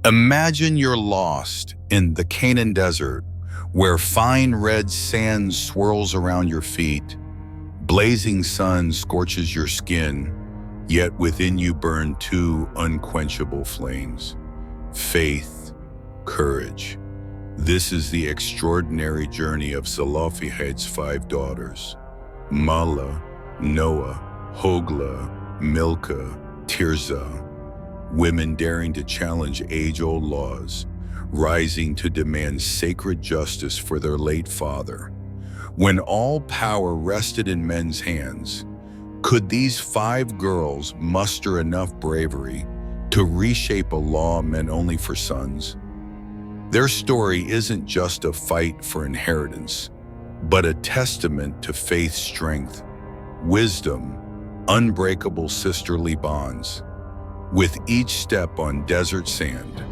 Imagine you're lost in the Canaan desert, where fine red sand swirls around your feet. Blazing sun scorches your skin, yet within you burn two unquenchable flames: faith, courage. This is the extraordinary journey of Zelophehad's 5 daughters: Mahlah, Noah, Hoglah, Milcah, Tirzah. Women daring to challenge age-old laws, rising to demand sacred justice for their late father. When all power rested in men's hands, could these 5 girls muster enough bravery to reshape a law meant only for sons? Their story isn't just a fight for inheritance, but a testament to faith's strength, wisdom, unbreakable sisterly bonds. With each step on desert sand,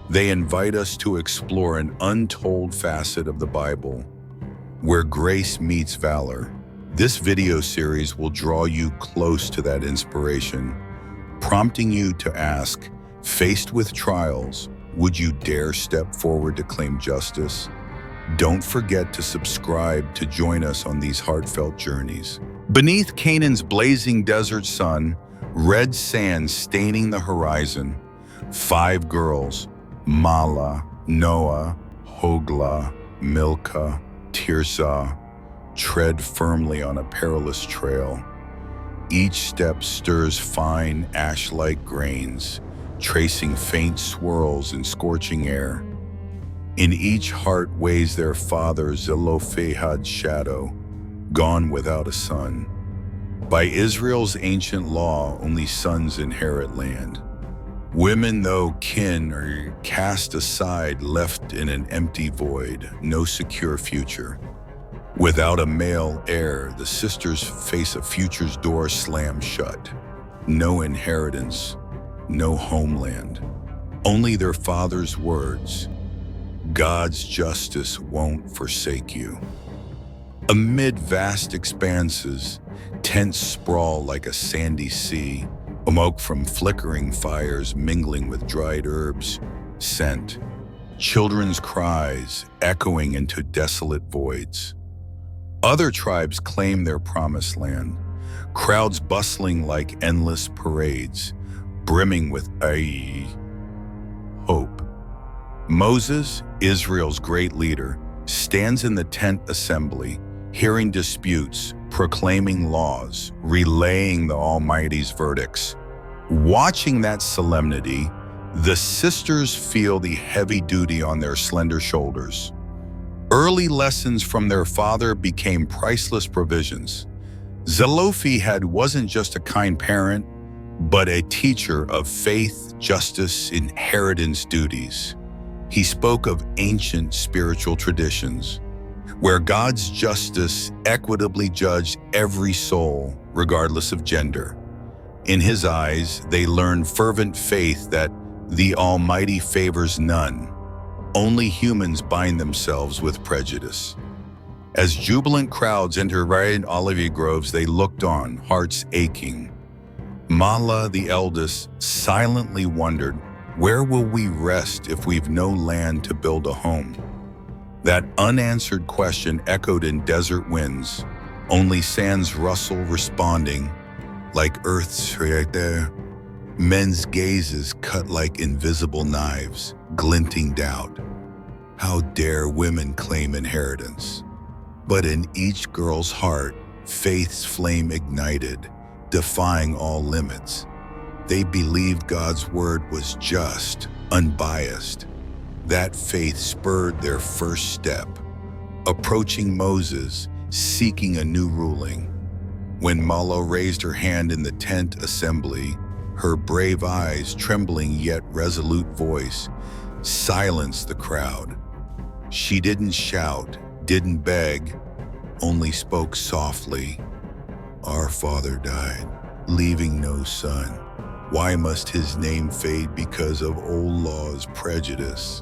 they invite us to explore an untold facet of the Bible, where grace meets valor. This video series will draw you close to that inspiration, prompting you to ask, faced with trials, would you dare step forward to claim justice? Don't forget to subscribe to join us on these heartfelt journeys. Beneath Canaan's blazing desert sun, red sand staining the horizon, 5 girls, Mahlah, Noah, Hoglah, Milcah, Tirzah, tread firmly on a perilous trail. Each step stirs fine ash-like grains, tracing faint swirls in scorching air. In each heart weighs their father Zelophehad's shadow, gone without a son. By Israel's ancient law, only sons inherit land. Women, though kin, are cast aside, left in an empty void, no secure future. Without a male heir, the sisters face a future's door slammed shut. No inheritance, no homeland. Only their father's words: God's justice won't forsake you. Amid vast expanses, tents sprawl like a sandy sea, smoke from flickering fires mingling with dried herbs, scent. Children's cries echoing into desolate voids. Other tribes claim their promised land, crowds bustling like endless parades, brimming with hope. Moses, Israel's great leader, stands in the tent assembly, hearing disputes, proclaiming laws, relaying the Almighty's verdicts. Watching that solemnity, the sisters feel the heavy duty on their slender shoulders. Early lessons from their father became priceless provisions. Zelophehad wasn't just a kind parent, but a teacher of faith, justice, inheritance duties. He spoke of ancient spiritual traditions, where God's justice equitably judged every soul, regardless of gender. In his eyes, they learned fervent faith that the Almighty favors none. Only humans bind themselves with prejudice. As jubilant crowds entered riot olive groves, they looked on, hearts aching. Mahlah, the eldest, silently wondered, where will we rest if we've no land to build a home? That unanswered question echoed in desert winds, only sands rustle responding, like earth's right there. Men's gazes cut like invisible knives, glinting doubt. How dare women claim inheritance? But in each girl's heart, faith's flame ignited, defying all limits. They believed God's word was just, unbiased. That faith spurred their first step, approaching Moses, seeking a new ruling. When Mahlah raised her hand in the tent assembly, her brave eyes, trembling yet resolute voice, silenced the crowd. She didn't shout, didn't beg, only spoke softly. Our father died, leaving no son. Why must his name fade because of old law's prejudice?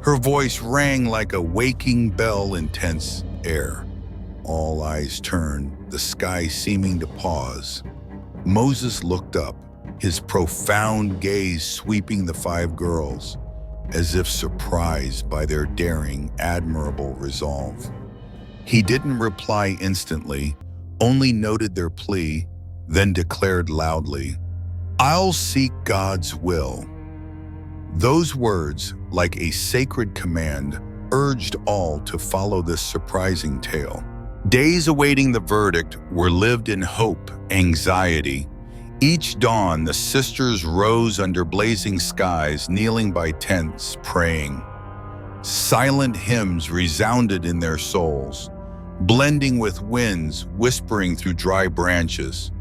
Her voice rang like a waking bell in tense air. All eyes turned, the sky seeming to pause. Moses looked up, his profound gaze sweeping the 5 girls. as if surprised by their daring, admirable resolve. He didn't reply instantly, only noted their plea, then declared loudly, "I'll seek God's will." Those words, like a sacred command, urged all to follow this surprising tale. Days awaiting the verdict were lived in hope, anxiety. Each dawn, the sisters rose under blazing skies, kneeling by tents, praying. Silent hymns resounded in their souls, blending with winds whispering through dry branches.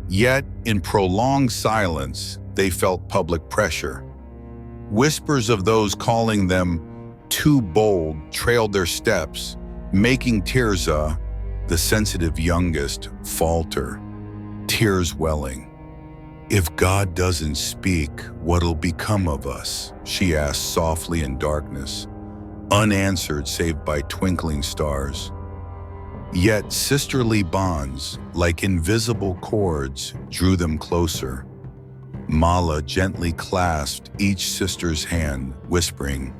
Yet, in prolonged silence, they felt public pressure. Whispers of those calling them too bold trailed their steps, making Tirzah, the sensitive youngest, falter, tears welling. "If God doesn't speak, what'll become of us?" she asked softly in darkness, unanswered save by twinkling stars. Yet sisterly bonds, like invisible cords, drew them closer. Mala gently clasped each sister's hand, whispering,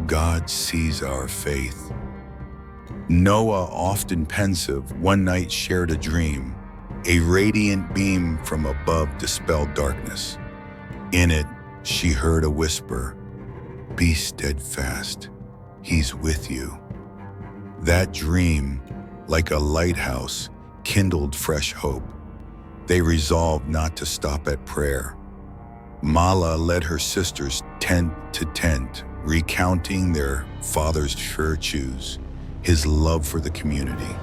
"God sees our faith." Noah, often pensive, one night shared a dream. A radiant beam from above dispelled darkness. In it, she heard a whisper, "Be steadfast, He's with you." That dream, like a lighthouse, kindled fresh hope. They resolved not to stop at prayer. Mala led her sisters tent to tent, recounting their father's virtues, his love for the community.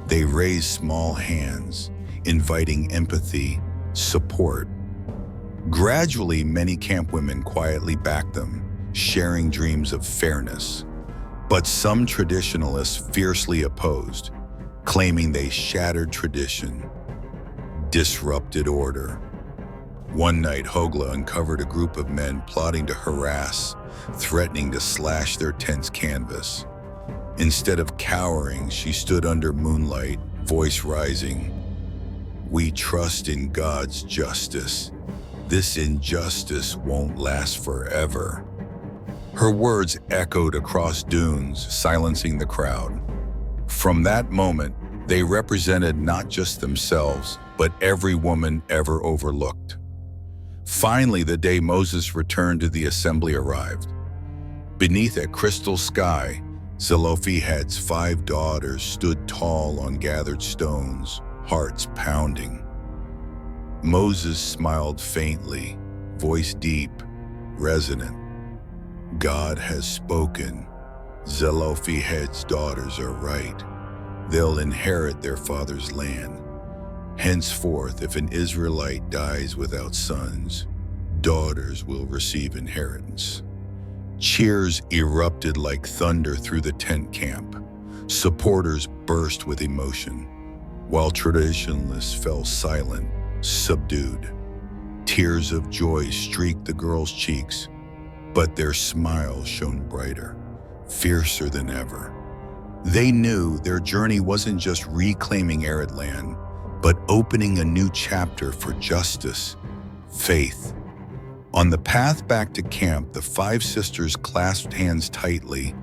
They raised small hands, inviting empathy, support. Gradually, many camp women quietly backed them, sharing dreams of fairness. But some traditionalists fiercely opposed, claiming they shattered tradition, disrupted order. One night, Hogla uncovered a group of men plotting to harass, threatening to slash their tent's canvas. Instead of cowering, she stood under moonlight, voice rising, "We trust in God's justice. This injustice won't last forever." Her words echoed across dunes, silencing the crowd. From that moment, they represented not just themselves, but every woman ever overlooked. Finally, the day Moses returned to the assembly arrived. Beneath a crystal sky, Zelophehad's 5 daughters stood tall on gathered stones, hearts pounding. Moses smiled faintly, voice deep, resonant. "God has spoken. Zelophehad's daughters are right. They'll inherit their father's land. Henceforth, if an Israelite dies without sons, daughters will receive inheritance." Cheers erupted like thunder through the tent camp. Supporters burst with emotion, while traditionalists fell silent, subdued. Tears of joy streaked the girls' cheeks, but their smiles shone brighter, fiercer than ever. They knew their journey wasn't just reclaiming arid land, but opening a new chapter for justice, faith. On the path back to camp, the 5 sisters clasped hands tightly,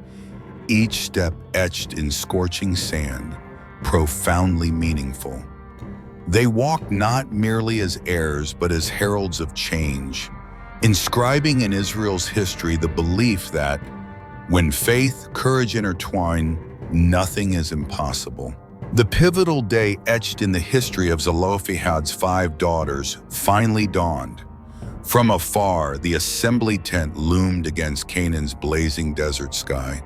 each step etched in scorching sand, profoundly meaningful. They walked not merely as heirs, but as heralds of change, inscribing in Israel's history the belief that when faith, courage intertwine, nothing is impossible. The pivotal day etched in the history of Zelophehad's 5 daughters finally dawned. From afar, the assembly tent loomed against Canaan's blazing desert sky,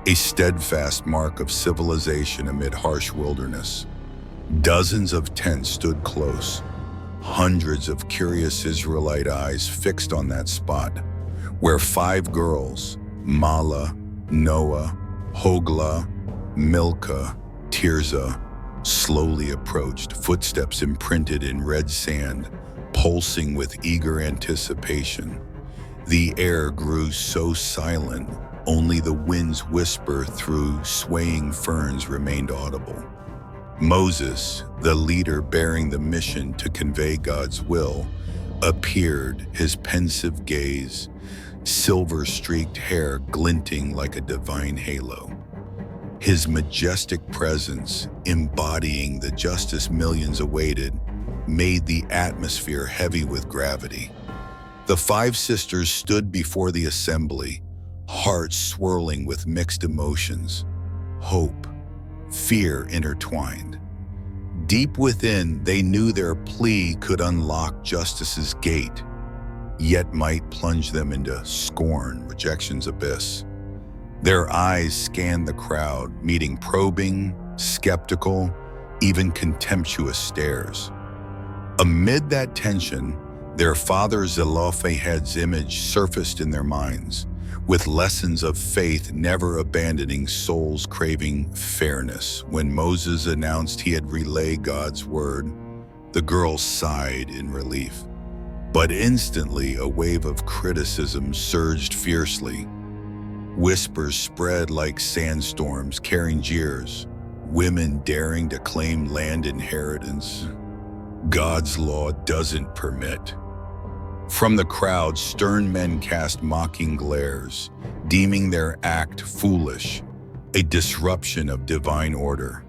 a steadfast mark of civilization amid harsh wilderness. Dozens of tents stood close, hundreds of curious Israelite eyes fixed on that spot, where 5 girls, Mala, Noah, Hogla, Milcah, Tirzah, slowly approached, footsteps imprinted in red sand, pulsing with eager anticipation. The air grew so silent, only the wind's whisper through swaying ferns remained audible. Moses, the leader bearing the mission to convey God's will, appeared, his pensive gaze silver-streaked hair glinting like a divine halo. His majestic presence, embodying the justice millions awaited, made the atmosphere heavy with gravity. The five sisters stood before the assembly, hearts swirling with mixed emotions, hope, fear intertwined. Deep within, they knew their plea could unlock justice's gate, yet might plunge them into scorn, rejection's abyss. Their eyes scanned the crowd, meeting probing, skeptical, even contemptuous stares. Amid that tension, their father Zelophehad's image surfaced in their minds, with lessons of faith never abandoning souls craving fairness. When Moses announced he had relayed God's word, the girls sighed in relief. But instantly, a wave of criticism surged fiercely. Whispers spread like sandstorms, carrying jeers, women daring to claim land inheritance. God's law doesn't permit. From the crowd, stern men cast mocking glares, deeming their act foolish, a disruption of divine order.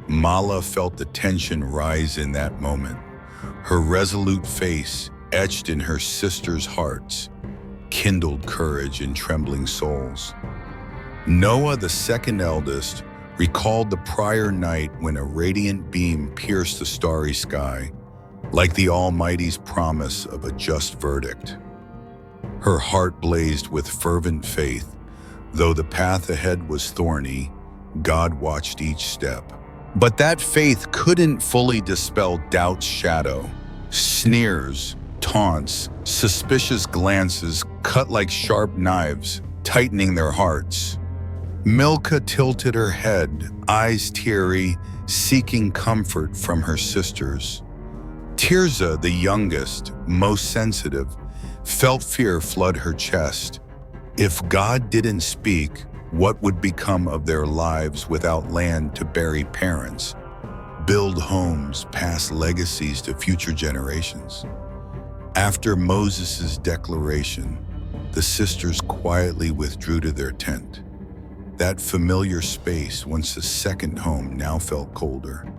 Mala felt the tension rise in that moment, her resolute face etched in her sisters' hearts, kindled courage in trembling souls. Noah, the second eldest, recalled the prior night when a radiant beam pierced the starry sky, like the Almighty's promise of a just verdict. Her heart blazed with fervent faith. Though the path ahead was thorny, God watched each step. But that faith couldn't fully dispel doubt's shadow. Sneers, taunts, suspicious glances cut like sharp knives, tightening their hearts. Milcah tilted her head, eyes teary, seeking comfort from her sisters. Tirzah, the youngest, most sensitive, felt fear flood her chest. If God didn't speak, what would become of their lives without land to bury parents, build homes, pass legacies to future generations? After Moses' declaration, the sisters quietly withdrew to their tent. That familiar space, once a second home, now felt colder.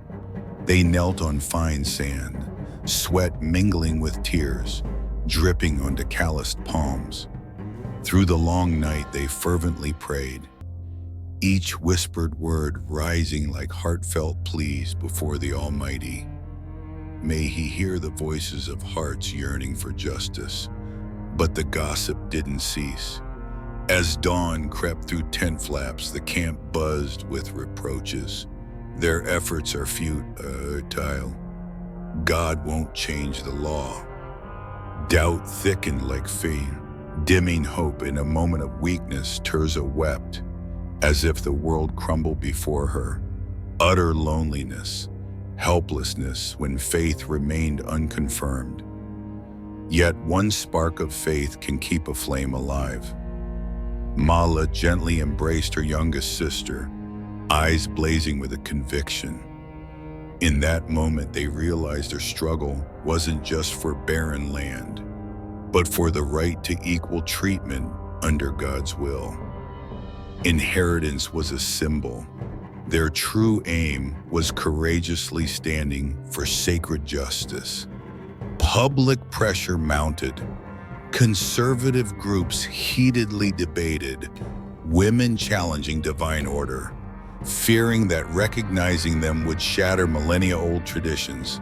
They knelt on fine sand, sweat mingling with tears, dripping onto calloused palms. Through the long night, they fervently prayed, each whispered word rising like heartfelt pleas before the Almighty. May He hear the voices of hearts yearning for justice. But the gossip didn't cease. As dawn crept through tent flaps, the camp buzzed with reproaches. Their efforts are futile. God won't change the law. Doubt thickened like fate, dimming hope. In a moment of weakness, Tirzah wept, as if the world crumbled before her. Utter loneliness, helplessness when faith remained unconfirmed. Yet one spark of faith can keep a flame alive. Mala gently embraced her youngest sister, eyes blazing with a conviction. In that moment, they realized their struggle wasn't just for barren land, but for the right to equal treatment under God's will. Inheritance was a symbol. Their true aim was courageously standing for sacred justice. Public pressure mounted. Conservative groups heatedly debated, women challenging divine order, fearing that recognizing them would shatter millennia-old traditions.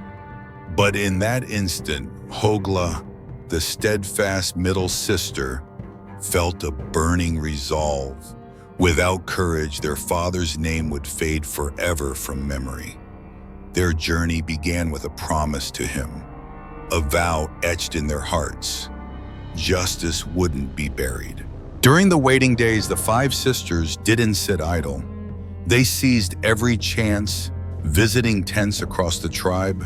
But in that instant, Hogla, the steadfast middle sister, felt a burning resolve. Without courage, their father's name would fade forever from memory. Their journey began with a promise to him, a vow etched in their hearts. Justice wouldn't be buried. During the waiting days, the five sisters didn't sit idle. They seized every chance, visiting tents across the tribe,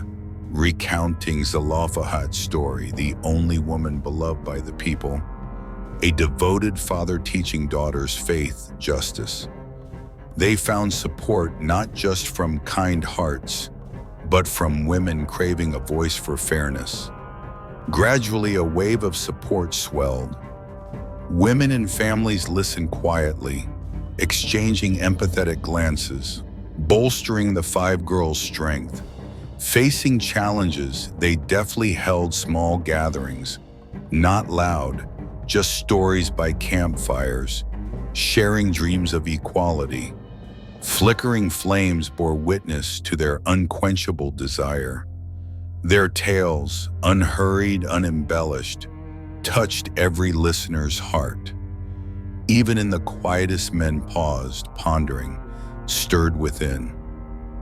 recounting Zelophehad's story, the only woman beloved by the people, a devoted father teaching daughters faith, justice. They found support not just from kind hearts, but from women craving a voice for fairness. Gradually, a wave of support swelled. Women and families listen quietly, exchanging empathetic glances, bolstering the five girls' strength. Facing challenges, they deftly held small gatherings, not loud, just stories by campfires, sharing dreams of equality. Flickering flames bore witness to their unquenchable desire. Their tales, unhurried, unembellished, touched every listener's heart. Even in the quietest, men paused, pondering, stirred within.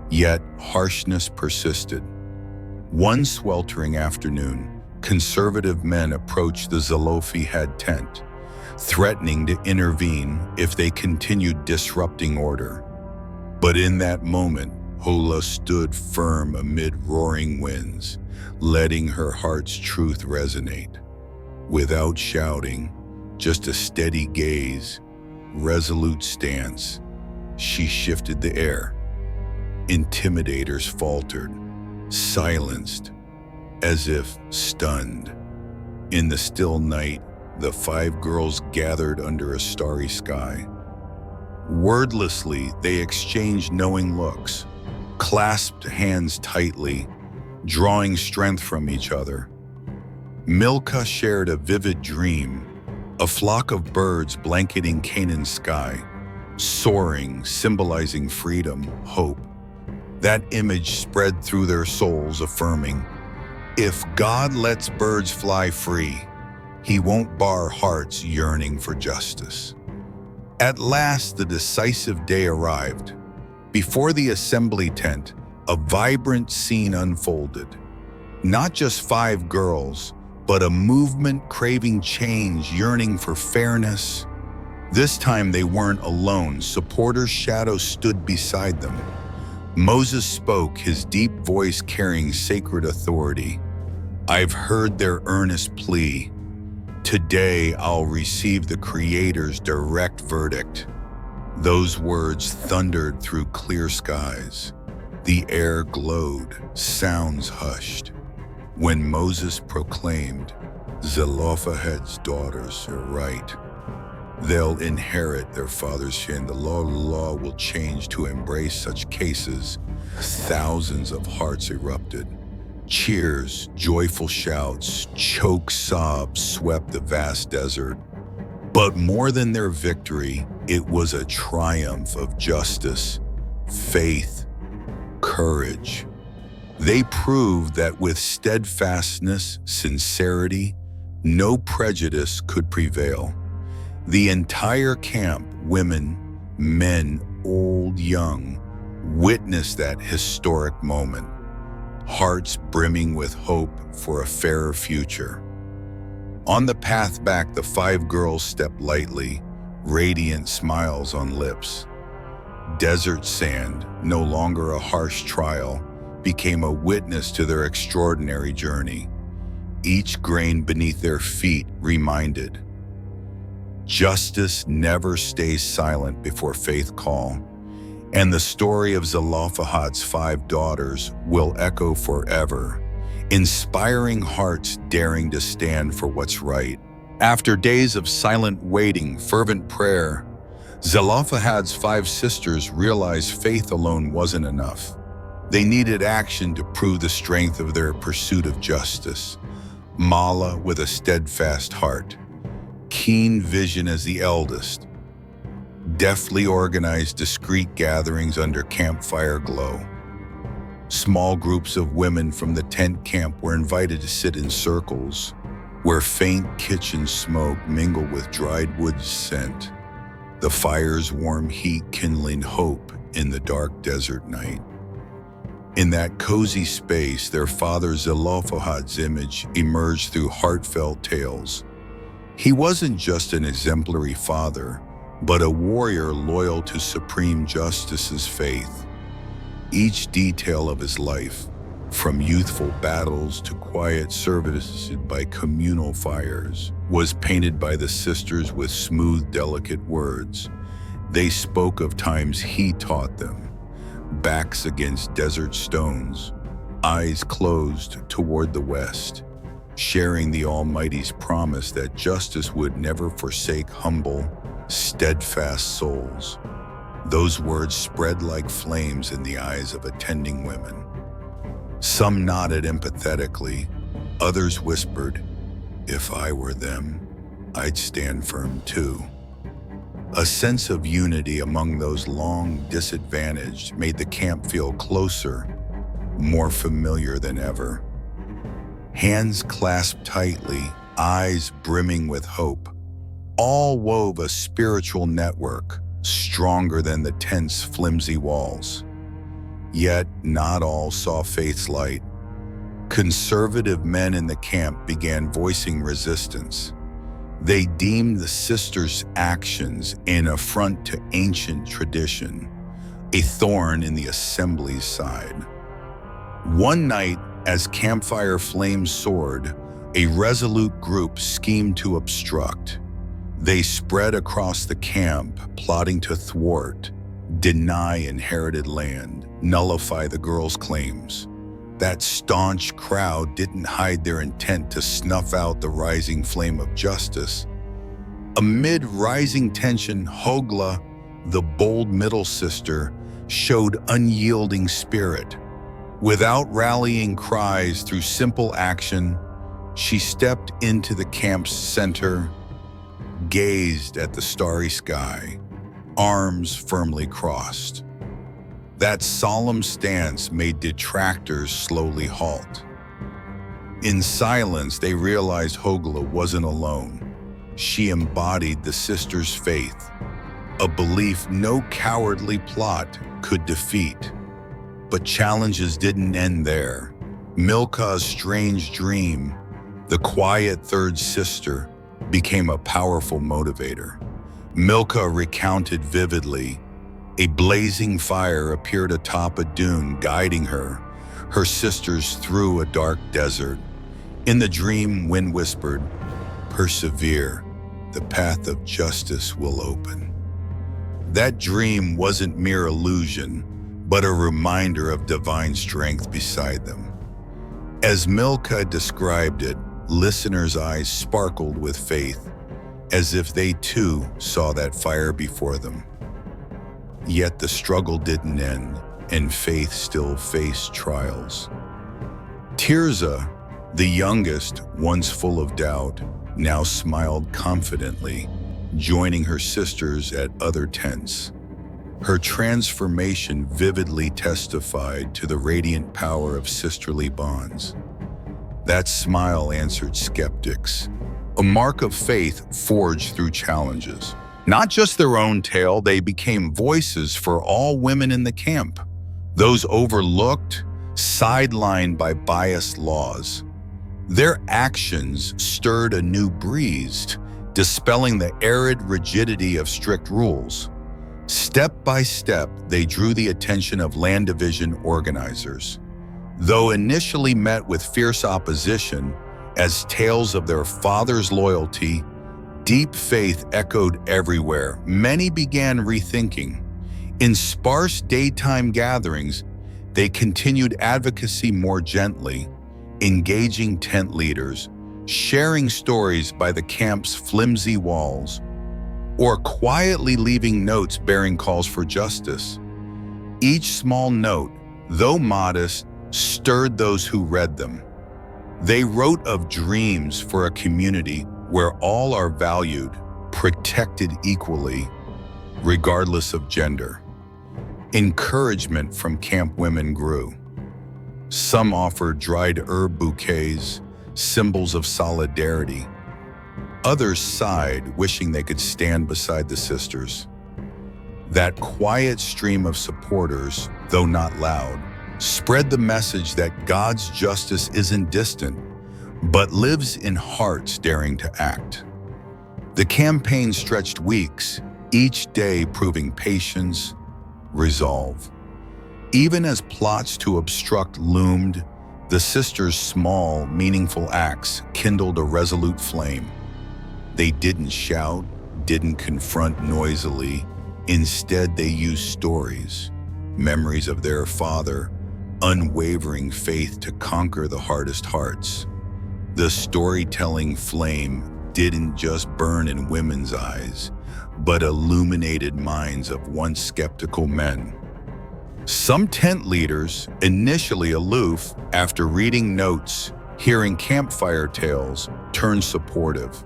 Yet harshness persisted. One sweltering afternoon, conservative men approached the Zelophehad tent, threatening to intervene if they continued disrupting order. But in that moment, Hola stood firm amid roaring winds, letting her heart's truth resonate. Without shouting, just a steady gaze, resolute stance, she shifted the air. Intimidators faltered, silenced, as if stunned. In the still night, the five girls gathered under a starry sky. Wordlessly, they exchanged knowing looks, clasped hands tightly, drawing strength from each other. Milka shared a vivid dream, a flock of birds blanketing Canaan's sky, soaring, symbolizing freedom, hope. That image spread through their souls, affirming, if God lets birds fly free, he won't bar hearts yearning for justice. At last, the decisive day arrived. Before the assembly tent, a vibrant scene unfolded. Not just five girls, but a movement craving change, yearning for fairness. This time they weren't alone. Supporters' shadows stood beside them. Moses spoke, his deep voice carrying sacred authority. I've heard their earnest plea. Today I'll receive the Creator's direct verdict. Those words thundered through clear skies. The air glowed, sounds hushed. When Moses proclaimed, Zelophehad's daughters are right. They'll inherit their father's sin. The law will change to embrace such cases. Thousands of hearts erupted. Cheers, joyful shouts, choked sobs swept the vast desert. But more than their victory, it was a triumph of justice, faith, courage. They proved that with steadfastness, sincerity, no prejudice could prevail. The entire camp, women, men, old, young, witnessed that historic moment, hearts brimming with hope for a fairer future. On the path back, the five girls stepped lightly, radiant smiles on lips. Desert sand, no longer a harsh trial, became a witness to their extraordinary journey. Each grain beneath their feet reminded, justice never stays silent before faith call, and the story of Zelophehad's five daughters will echo forever, inspiring hearts daring to stand for what's right. After days of silent waiting, fervent prayer, Zelophehad's five sisters realized faith alone wasn't enough. They needed action to prove the strength of their pursuit of justice. Mala, with a steadfast heart, keen vision as the eldest, deftly organized discreet gatherings under campfire glow. Small groups of women from the tent camp were invited to sit in circles, where faint kitchen smoke mingled with dried wood scent, the fire's warm heat kindling hope in the dark desert night. In that cozy space, their father Zelophehad's image emerged through heartfelt tales. He wasn't just an exemplary father, but a warrior loyal to supreme justice's faith. Each detail of his life, from youthful battles to quiet services by communal fires, was painted by the sisters with smooth, delicate words. They spoke of times he taught them, backs against desert stones, eyes closed toward the west, sharing the Almighty's promise that justice would never forsake humble, steadfast souls. Those words spread like flames in the eyes of attending women. Some nodded empathetically, others whispered, "If I were them, I'd stand firm too." A sense of unity among those long disadvantaged made the camp feel closer, more familiar than ever. Hands clasped tightly, eyes brimming with hope, all wove a spiritual network stronger than the tent's flimsy walls. Yet not all saw faith's light. Conservative men in the camp began voicing resistance. They deemed the sisters' actions an affront to ancient tradition, a thorn in the assembly's side. One night, as campfire flames soared, a resolute group schemed to obstruct. They spread across the camp, plotting to thwart, deny inherited land, nullify the girls' claims. That staunch crowd didn't hide their intent to snuff out the rising flame of justice. Amid rising tension, Hogla, the bold middle sister, showed unyielding spirit. Without rallying cries, through simple action, she stepped into the camp's center, gazed at the starry sky, arms firmly crossed. That solemn stance made detractors slowly halt. In silence, they realized Hogla wasn't alone. She embodied the sisters' faith, a belief no cowardly plot could defeat. But challenges didn't end there. Milka's strange dream, the quiet third sister, became a powerful motivator. Milka recounted vividly. A blazing fire appeared atop a dune, guiding her sisters through a dark desert. In the dream, wind whispered, "Persevere, the path of justice will open." That dream wasn't mere illusion, but a reminder of divine strength beside them. As Milka described it, listeners' eyes sparkled with faith, as if they too saw that fire before them. Yet the struggle didn't end, and faith still faced trials. Tirza, the youngest, once full of doubt, now smiled confidently, joining her sisters at other tents. Her transformation vividly testified to the radiant power of sisterly bonds. That smile answered skeptics, a mark of faith forged through challenges. Not just their own tale, they became voices for all women in the camp, those overlooked, sidelined by biased laws. Their actions stirred a new breeze, dispelling the arid rigidity of strict rules. Step by step, they drew the attention of land division organizers. Though initially met with fierce opposition, as tales of their father's loyalty, deep faith echoed everywhere. Many began rethinking. In sparse daytime gatherings, they continued advocacy more gently, engaging tent leaders, sharing stories by the camp's flimsy walls, or quietly leaving notes bearing calls for justice. Each small note, though modest, stirred those who read them. They wrote of dreams for a community where all are valued, protected equally, regardless of gender. Encouragement from camp women grew. Some offered dried herb bouquets, symbols of solidarity. Others sighed, wishing they could stand beside the sisters. That quiet stream of supporters, though not loud, spread the message that God's justice isn't distant, but lives in hearts daring to act. The campaign stretched weeks, each day proving patience, resolve. Even as plots to obstruct loomed, the sisters' small, meaningful acts kindled a resolute flame. They didn't shout, didn't confront noisily. Instead, they used stories, memories of their father, unwavering faith to conquer the hardest hearts. The storytelling flame didn't just burn in women's eyes, but illuminated minds of once skeptical men. Some tent leaders, initially aloof, after reading notes, hearing campfire tales, turned supportive.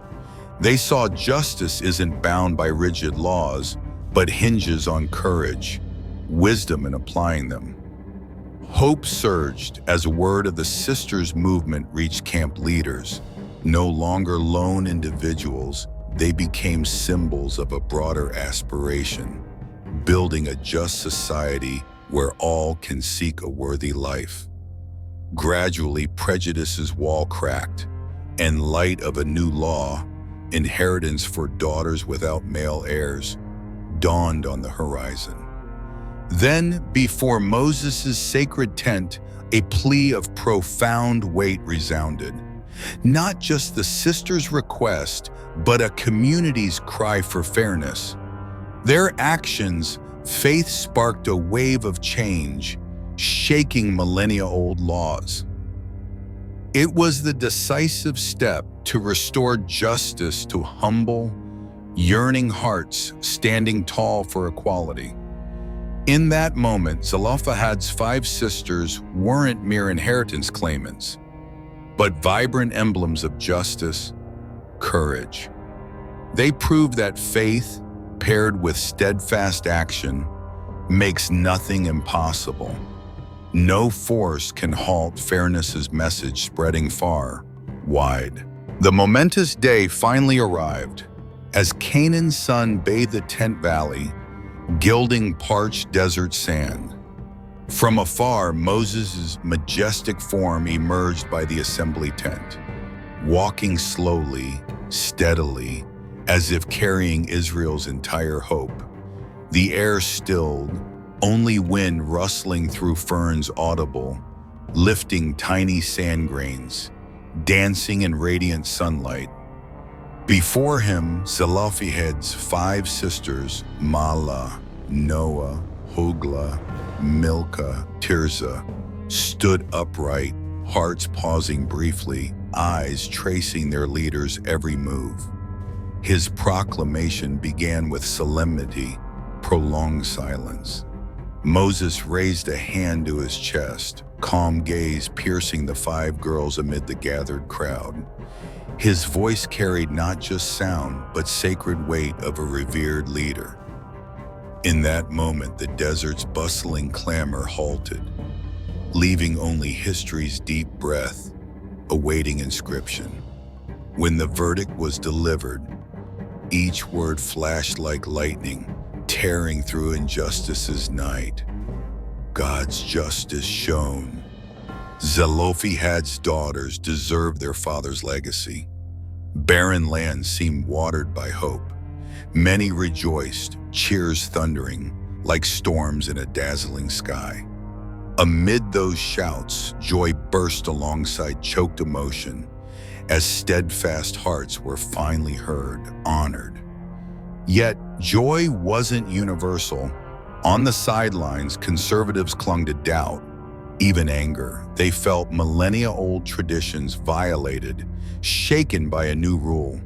They saw justice isn't bound by rigid laws, but hinges on courage, wisdom in applying them. Hope surged as word of the Sisters movement reached camp leaders. No longer lone individuals, they became symbols of a broader aspiration, building a just society where all can seek a worthy life. Gradually, prejudice's wall cracked, and light of a new law, inheritance for daughters without male heirs, dawned on the horizon. Then, before Moses' sacred tent, a plea of profound weight resounded. Not just the sisters' request, but a community's cry for fairness. Their actions, faith sparked a wave of change, shaking millennia-old laws. It was the decisive step to restore justice to humble, yearning hearts standing tall for equality. In that moment, Zelophehad's 5 sisters weren't mere inheritance claimants, but vibrant emblems of justice, courage. They proved that faith, paired with steadfast action, makes nothing impossible. No force can halt fairness's message spreading far, wide. The momentous day finally arrived. As Canaan's sun bathed the tent valley, gilding parched desert sand. From afar, Moses' majestic form emerged by the assembly tent, walking slowly, steadily, as if carrying Israel's entire hope. The air stilled, only wind rustling through ferns audible, lifting tiny sand grains, dancing in radiant sunlight. Before him, Zelophehad's 5 sisters, Mahlah, Noah, Hoglah, Milcah, Tirzah, stood upright, hearts pausing briefly, eyes tracing their leader's every move. His proclamation began with solemnity, prolonged silence. Moses raised a hand to his chest, calm gaze piercing the 5 girls amid the gathered crowd. His voice carried not just sound, but sacred weight of a revered leader. In that moment, the desert's bustling clamor halted, leaving only history's deep breath, awaiting inscription. When the verdict was delivered, each word flashed like lightning, tearing through injustice's night. God's justice shone. Zelophehad's daughters deserved their father's legacy. Barren lands seemed watered by hope. Many rejoiced, cheers thundering, like storms in a dazzling sky. Amid those shouts, joy burst alongside choked emotion, as steadfast hearts were finally heard, honored. Yet, joy wasn't universal. On the sidelines, conservatives clung to doubt, even anger. They felt millennia-old traditions violated, shaken by a new rule.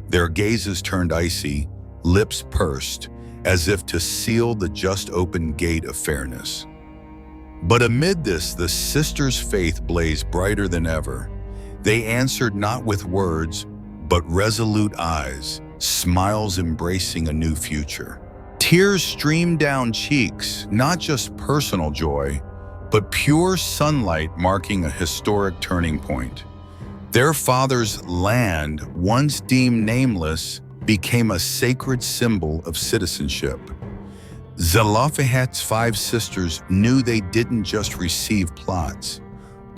Their gazes turned icy, lips pursed, as if to seal the just-opened gate of fairness. But amid this, the sisters' faith blazed brighter than ever. They answered not with words, but resolute eyes, smiles embracing a new future. Tears streamed down cheeks, not just personal joy, but pure sunlight marking a historic turning point. Their father's land, once deemed nameless, became a sacred symbol of citizenship. Zelophehad's 5 sisters knew they didn't just receive plots,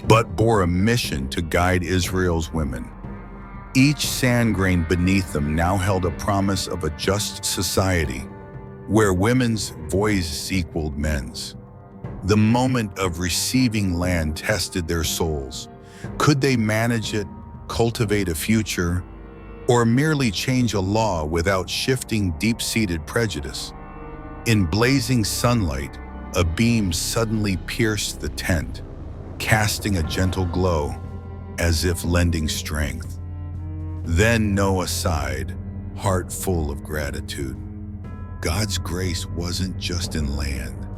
but bore a mission to guide Israel's women. Each sand grain beneath them now held a promise of a just society, where women's voice equaled men's. The moment of receiving land tested their souls. Could they manage it, cultivate a future, or merely change a law without shifting deep-seated prejudice? In blazing sunlight, a beam suddenly pierced the tent, casting a gentle glow. as if lending strength. Then Noah sighed, heart full of gratitude. God's grace wasn't just in land,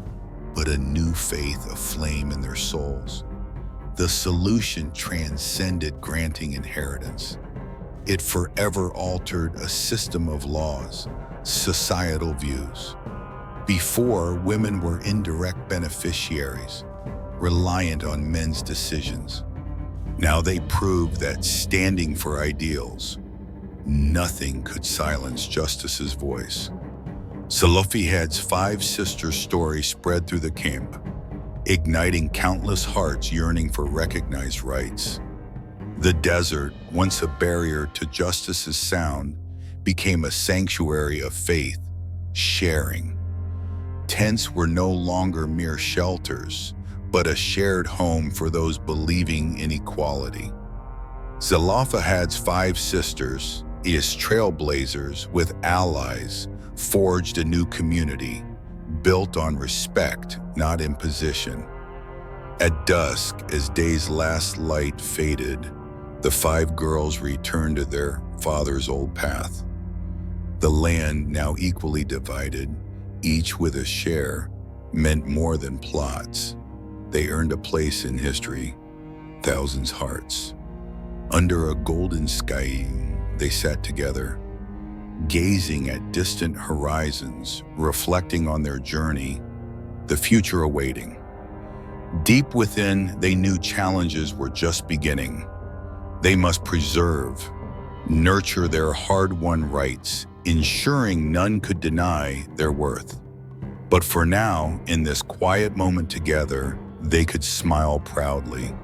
but a new faith aflame in their souls. The solution transcended granting inheritance. It forever altered a system of laws, societal views. Before, women were indirect beneficiaries, reliant on men's decisions. Now they proved that standing for ideals, nothing could silence justice's voice. Zelophehad's 5 sisters' story spread through the camp, igniting countless hearts yearning for recognized rights. The desert, once a barrier to justice's sound, became a sanctuary of faith, sharing. Tents were no longer mere shelters, but a shared home for those believing in equality. Zelophehad's 5 sisters, as trailblazers with allies, forged a new community, built on respect, not imposition. At dusk, as day's last light faded, the 5 girls returned to their father's old path. The land, now equally divided, each with a share, meant more than plots. They earned a place in history, thousands' hearts. Under a golden sky, they sat together, gazing at distant horizons, reflecting on their journey, the future awaiting. Deep within, they knew challenges were just beginning. They must preserve, nurture their hard-won rights, ensuring none could deny their worth. But for now, in this quiet moment together, they could smile proudly.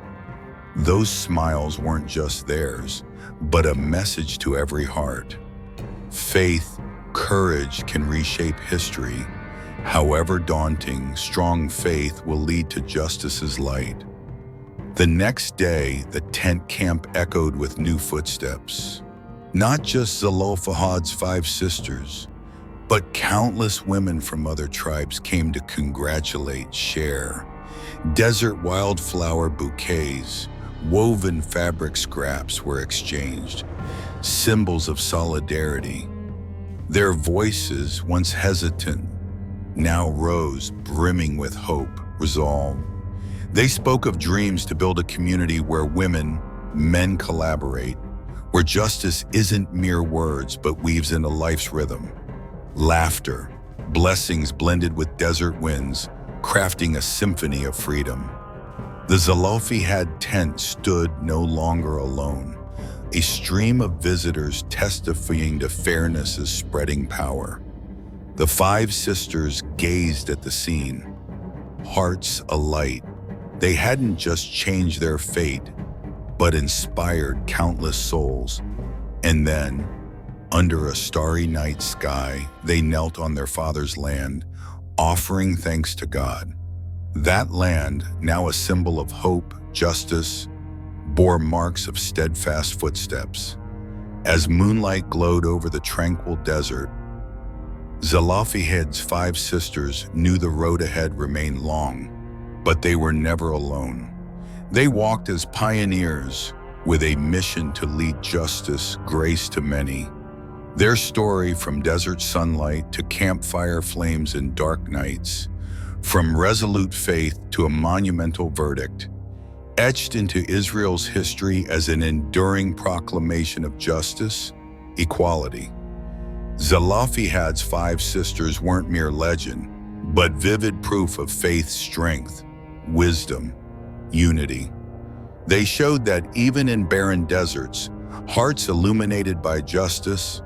Those smiles weren't just theirs, but a message to every heart. Faith, courage can reshape history. However daunting, strong faith will lead to justice's light. The next day, the tent camp echoed with new footsteps. Not just Zelophehad's 5 sisters, but countless women from other tribes came to congratulate, share. Desert wildflower bouquets, woven fabric scraps were exchanged, symbols of solidarity. Their voices, once hesitant, now rose, brimming with hope, resolve. They spoke of dreams to build a community where women, men collaborate, where justice isn't mere words but weaves into life's rhythm. Laughter, blessings blended with desert winds, crafting a symphony of freedom. The Zelophehad tent stood no longer alone, a stream of visitors testifying to fairness's spreading power. The 5 sisters gazed at the scene, hearts alight. They hadn't just changed their fate, but inspired countless souls. And then, under a starry night sky, they knelt on their father's land, offering thanks to God. That land, now a symbol of hope, justice, bore marks of steadfast footsteps. As moonlight glowed over the tranquil desert, Zelophehad's 5 sisters knew the road ahead remained long, but they were never alone. They walked as pioneers with a mission to lead justice, grace to many. Their story, from desert sunlight to campfire flames and dark nights, from resolute faith to a monumental verdict, etched into Israel's history as an enduring proclamation of justice, equality. Zelophehad's 5 sisters weren't mere legend, but vivid proof of faith's strength, wisdom, unity. They showed that even in barren deserts, hearts illuminated by justice,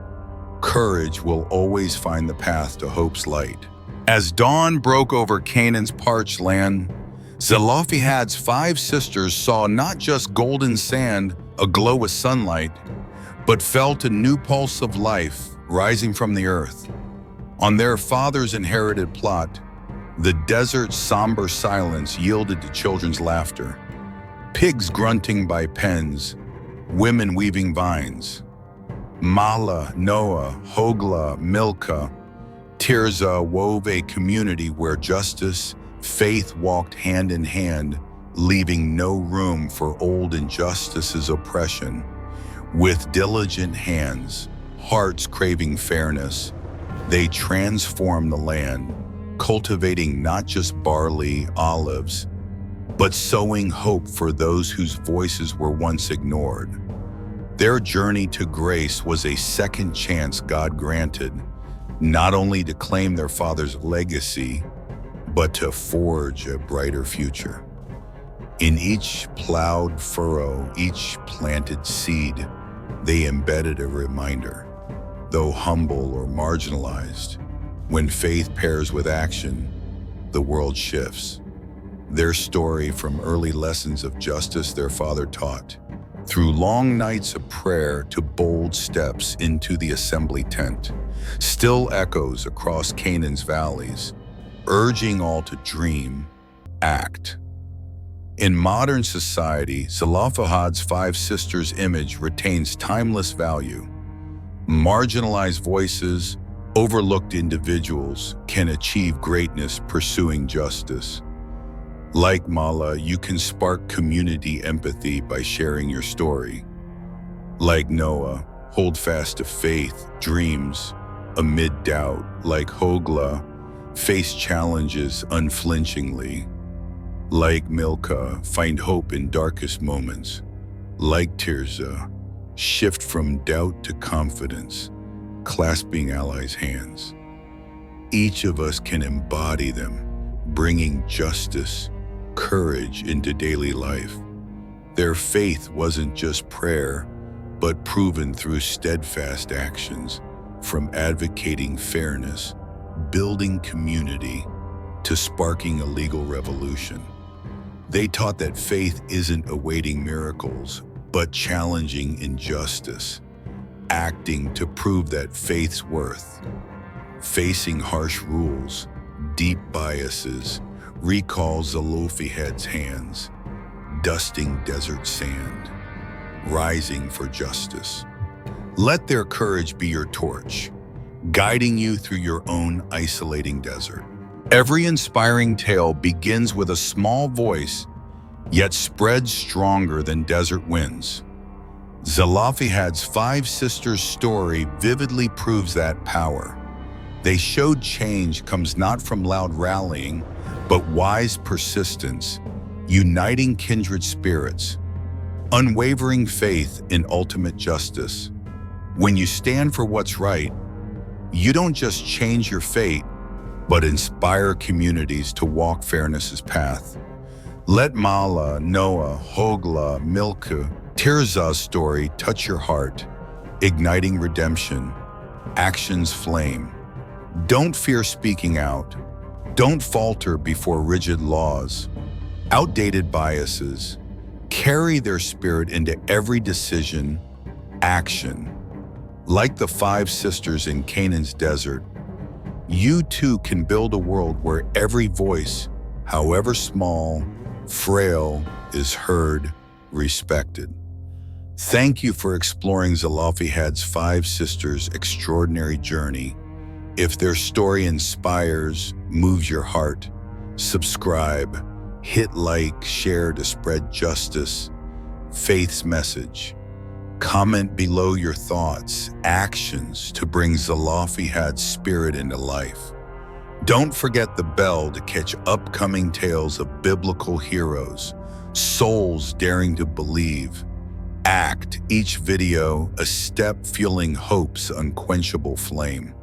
courage will always find the path to hope's light. As dawn broke over Canaan's parched land, Zelophehad's 5 sisters saw not just golden sand aglow with sunlight, but felt a new pulse of life rising from the earth. On their father's inherited plot, the desert's somber silence yielded to children's laughter. Pigs grunting by pens, women weaving vines. Mala, Noah, Hogla, Milcah, Tirzah wove a community where justice, faith walked hand in hand, leaving no room for old injustice's oppression. With diligent hands, hearts craving fairness, they transform the land, cultivating not just barley, olives, but sowing hope for those whose voices were once ignored. Their journey to grace was a second chance God granted, not only to claim their father's legacy, but to forge a brighter future. In each plowed furrow, each planted seed, they embedded a reminder. Though humble or marginalized, when faith pairs with action, the world shifts. Their story, from early lessons of justice their father taught, through long nights of prayer to bold steps into the assembly tent, still echoes across Canaan's valleys, urging all to dream, act. In modern society, Zelophehad's five sisters' image retains timeless value. Marginalized voices, overlooked individuals can achieve greatness pursuing justice. Like Mala, you can spark community empathy by sharing your story. Like Noah, hold fast to faith, dreams, amid doubt. Like Hogla, face challenges unflinchingly. Like Milka, find hope in darkest moments. Like Tirza, shift from doubt to confidence, clasping allies' hands. Each of us can embody them, bringing justice, courage into daily life. Their faith wasn't just prayer, but proven through steadfast actions, from advocating fairness, building community, to sparking a legal revolution. They taught that faith isn't awaiting miracles, but challenging injustice, acting to prove that faith's worth. Facing harsh rules, deep biases, recalls Zelophehad's hands, dusting desert sand, rising for justice. Let their courage be your torch, guiding you through your own isolating desert. Every inspiring tale begins with a small voice, yet spreads stronger than desert winds. Zelophehad's five sisters' story vividly proves that power. They showed change comes not from loud rallying, but wise persistence, uniting kindred spirits, unwavering faith in ultimate justice. When you stand for what's right, you don't just change your fate, but inspire communities to walk fairness's path. Let Mala, Noah, Hogla, Milka, Tirza's story touch your heart, igniting redemption, action's flame. Don't fear speaking out. Don't falter before rigid laws, outdated biases. Carry their spirit into every decision, action. Like the five sisters in Canaan's desert, you too can build a world where every voice, however small, frail, is heard, respected. Thank you for exploring Zelophehad's five sisters' extraordinary journey. If their story inspires, moves your heart, subscribe, hit like, share to spread justice, faith's message. Comment below your thoughts, actions to bring Zelophehad's spirit into life. Don't forget the bell to catch upcoming tales of biblical heroes, souls daring to believe. Act, each video a step fueling hope's unquenchable flame.